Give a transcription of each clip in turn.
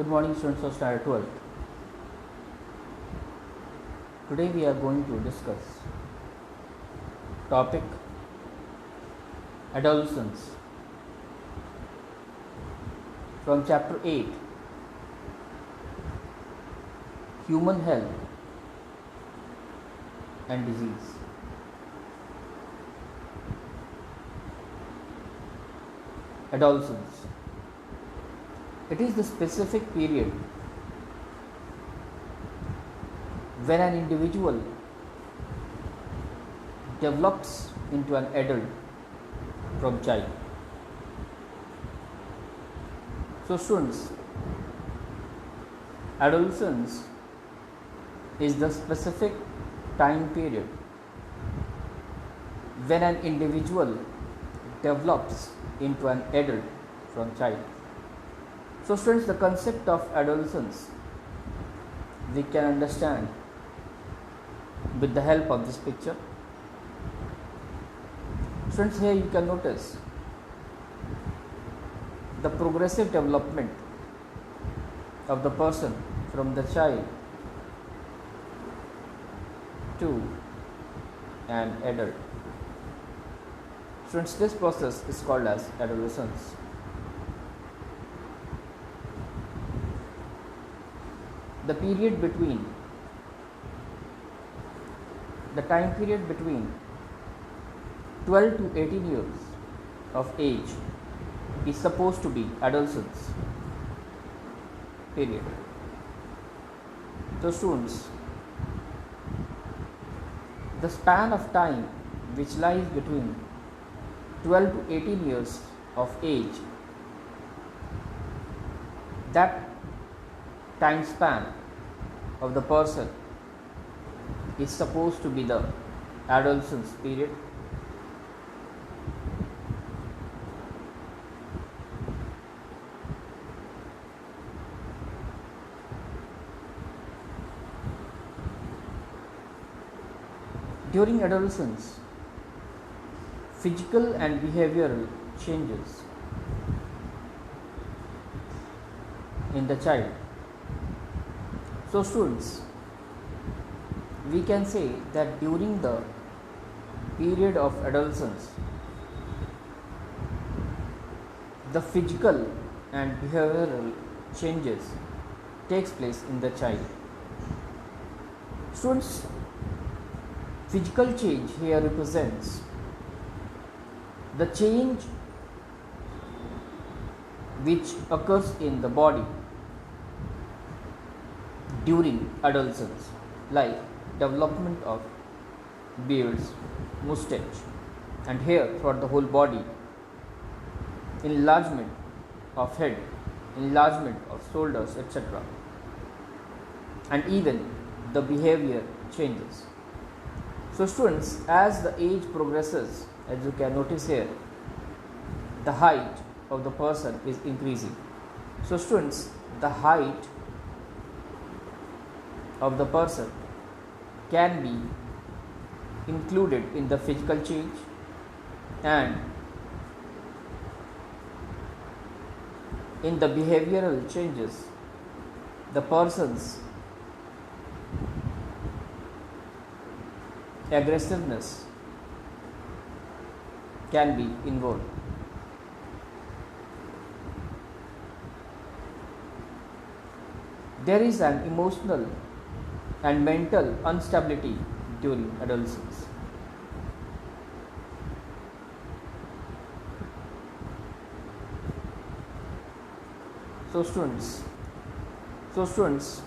Good morning, students of Standard 12. Today we are going to discuss topic adolescence from chapter 8, human health and disease. Adolescence. It is the specific period when an individual develops into an adult from child. So students, adolescence is the specific time period when an individual develops into an adult from child. So students, the concept of adolescence we can understand with the help of this picture. Students, here you can notice the progressive development of the person from the child to an adult. Students, this process is called as adolescence. The time period between 12 to 18 years of age is supposed to be adolescence period. So students, the span of time which lies between 12 to 18 years of age, that time span of the person is supposed to be the adolescence period. During adolescence, physical and behavioral changes in the child. So students, we can say that during the period of adolescence, the physical and behavioral changes takes place in the child. Students, physical change here represents the change which occurs in the body during adolescence, like development of beards, mustache and hair throughout the whole body, enlargement of head, enlargement of shoulders, etc. And even the behavior changes. So students, as the age progresses, as you can notice here, the height of the person is increasing. So students, the height of the person can be included in the physical change, and in the behavioral changes, the person's aggressiveness can be involved. There is an emotional and mental instability during adolescence. So students,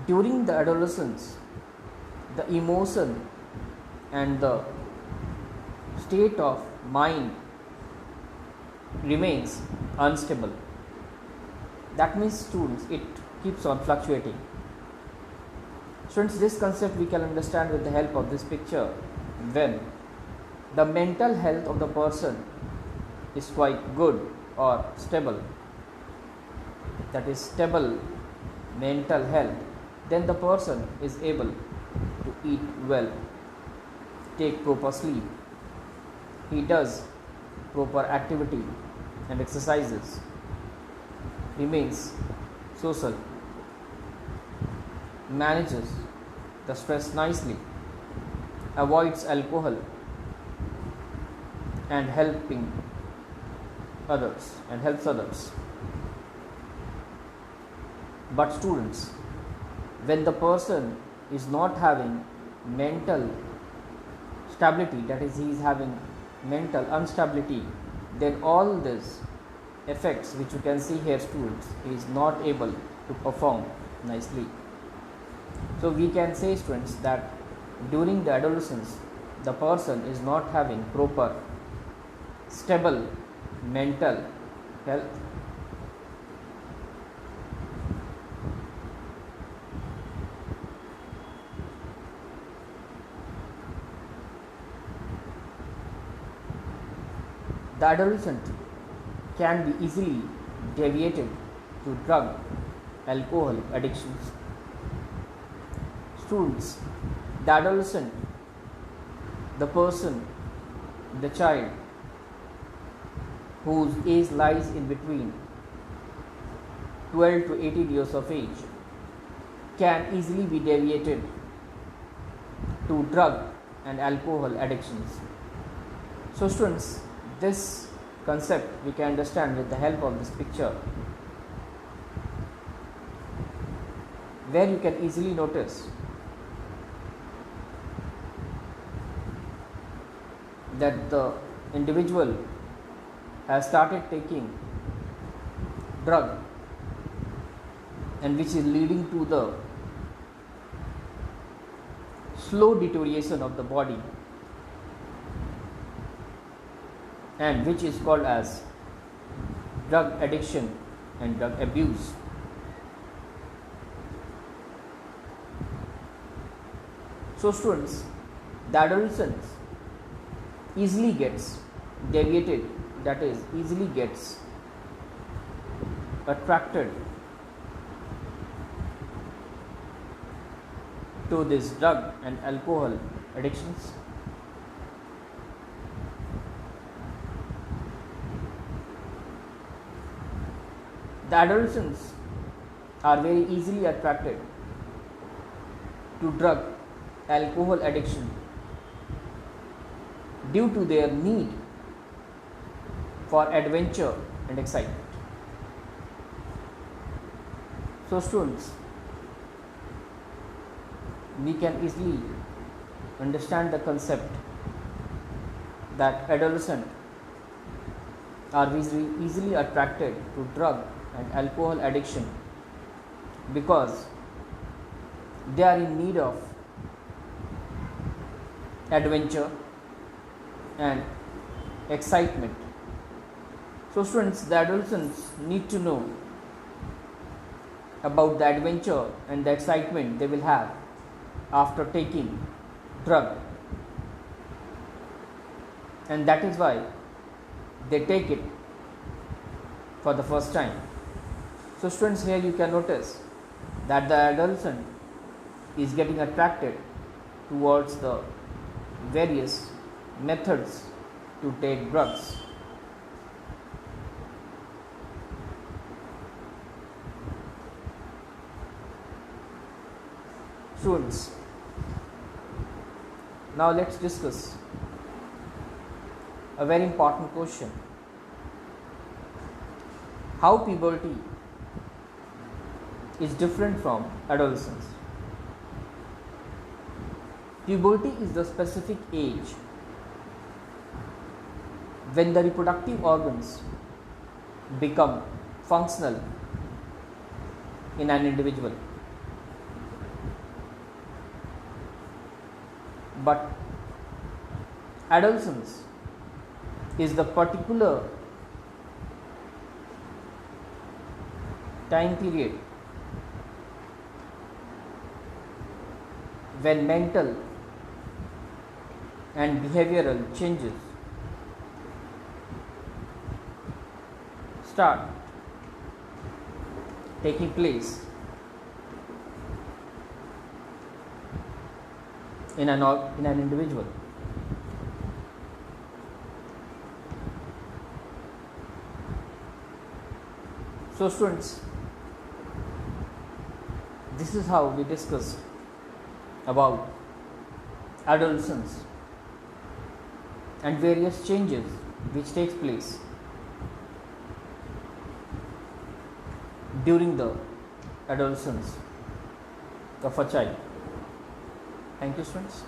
during the adolescence, the emotion and the state of mind remains unstable. That means students, it keeps on fluctuating. Students, this concept we can understand with the help of this picture, when the mental health of the person is quite good or stable, that is stable mental health, then the person is able to eat well, take proper sleep, he does proper activity and exercises, remains social, manages the stress nicely, avoids alcohol and helps others. But students, when the person is not having mental stability, that is, he is having mental instability, then all these effects which you can see here, students, he is not able to perform nicely. So we can say, students, that during the adolescence the person is not having proper stable mental health. The adolescent can be easily deviated to drug, alcohol addictions. Students, the adolescent, the person, the child whose age lies in between 12 to 18 years of age can easily be deviated to drug and alcohol addictions. So students, this concept we can understand with the help of this picture, where you can easily notice that the individual has started taking drug, and which is leading to the slow deterioration of the body, and which is called as drug addiction and drug abuse. So students, the adolescent easily gets deviated, that is, easily gets attracted to this drug and alcohol addictions. The adolescents are very easily attracted to drug, alcohol addiction due to their need for adventure and excitement. So students, we can easily understand the concept that adolescents are easily attracted to drug and alcohol addiction because they are in need of adventure and excitement. So students, the adolescents need to know about the adventure and the excitement they will have after taking drug, and that is why they take it for the first time. So students, here you can notice that the adolescent is getting attracted towards the various methods to take drugs. Students, now let's discuss a very important question: how puberty is different from adolescence. Puberty is the specific age when the reproductive organs become functional in an individual. But adolescence is the particular time period when mental and behavioral changes start taking place in an individual. So students, this is how we discussed about adolescence and various changes which takes place during the adolescence of a child. Thank you students.